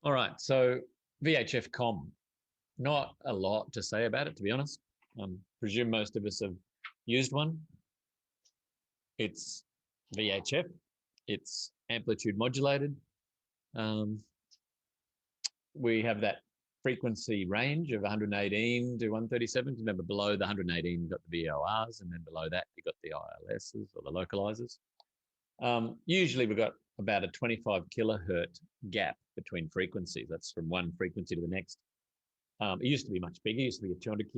All right, so VHF Com, not a lot to say about it, to be honest. Presume most of us have used one. It's VHF, it's amplitude modulated. We have that frequency range of 118 to 137. Remember, below the 118, you've got the VORs, and then below that, you've got the ILSs or the localizers. Usually, we've got about a 25 kilohertz gap between frequencies. That's from one frequency to the next. It used to be much bigger. It used to be a 200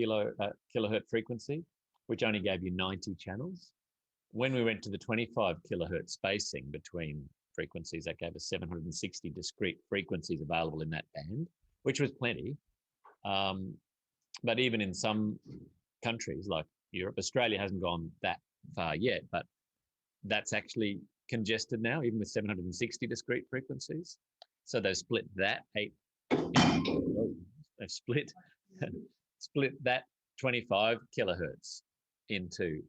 kilohertz frequency, which only gave you 90 channels. When we went to the 25 kilohertz spacing between frequencies, that gave us 760 discrete frequencies available in that band, which was plenty. But even in some countries like Europe, Australia hasn't gone that far yet, but that's actually congested now, even with 760 discrete frequencies. So they've split that they've split that 25 kilohertz into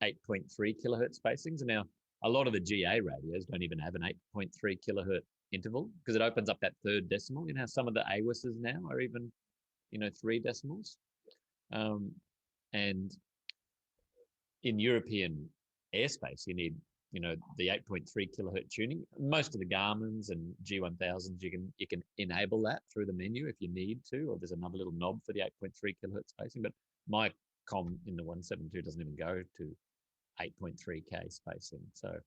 8.3 kilohertz spacings. And now a lot of the GA radios don't even have an 8.3 kilohertz interval because it opens up that third decimal. You know how some of the AWSs now are even, 3 decimals. And in European airspace, you need, the 8.3 kilohertz tuning. Most of the Garmin's and G1000s, you can enable that through the menu if you need to, or there's another little knob for the 8.3 kilohertz spacing. But my Com in the 172 doesn't even go to 8.3K spacing. So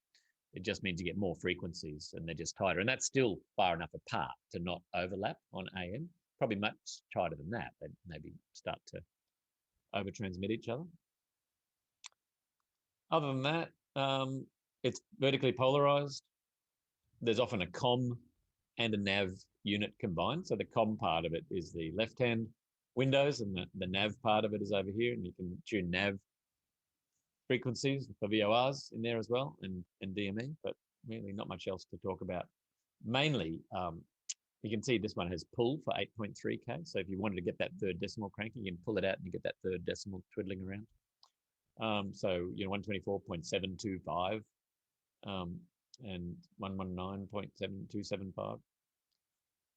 it just means you get more frequencies and they're just tighter. And that's still far enough apart to not overlap on AM. Probably much tighter than that. They maybe start to over-transmit each other. Other than that, it's vertically polarized. There's often a COM and a NAV unit combined. So the COM part of it is the left-hand windows and the NAV part of it is over here. And you can tune NAV frequencies for VORs in there as well and DME, but really not much else to talk about. Mainly, you can see this one has pull for 8.3K. So if you wanted to get that third decimal cranking, you can pull it out and you get that third decimal twiddling around. So, 124.725 and 119.7275.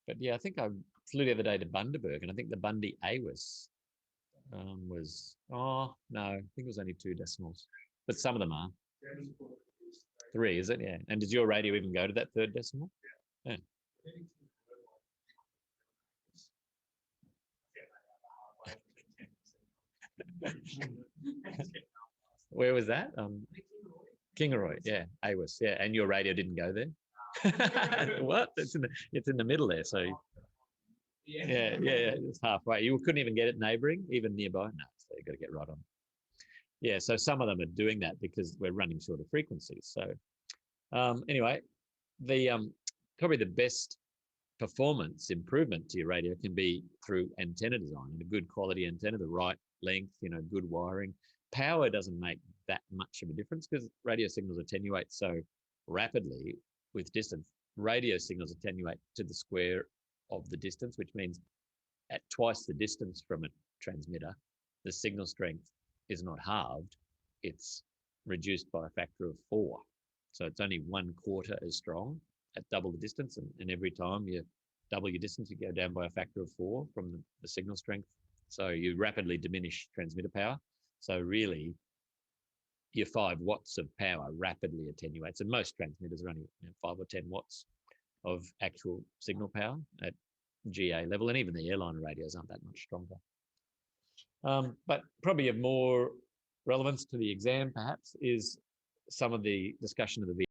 But yeah, I think I flew the other day to Bundaberg and I think the Bundy AWS was, no, I think it was only 2 decimals, but some of them are. 3, is it? Yeah. And did your radio even go to that third decimal? Yeah. Where was that? Kingaroy, yeah, AWS, yeah. And your radio didn't go there? What? It's in the middle there. So yeah, it's halfway. You couldn't even get it neighboring, even nearby. No, so you got to get right on. Yeah, so some of them are doing that because we're running shorter frequencies. So anyway, the probably the best performance improvement to your radio can be through antenna design and a good quality antenna, the right length, good wiring. Power doesn't make that much of a difference because radio signals attenuate so rapidly with distance. Radio signals attenuate to the square of the distance, which means at twice the distance from a transmitter, the signal strength is not halved, it's reduced by a factor of 4. So it's only 1/4 as strong at double the distance. And every time you double your distance, you go down by a factor of 4 from the signal strength. So you rapidly diminish transmitter power. So really, your 5 watts of power rapidly attenuates. And most transmitters are only 5 or 10 watts of actual signal power at GA level. And even the airliner radios aren't that much stronger. But probably of more relevance to the exam, perhaps, is some of the discussion of the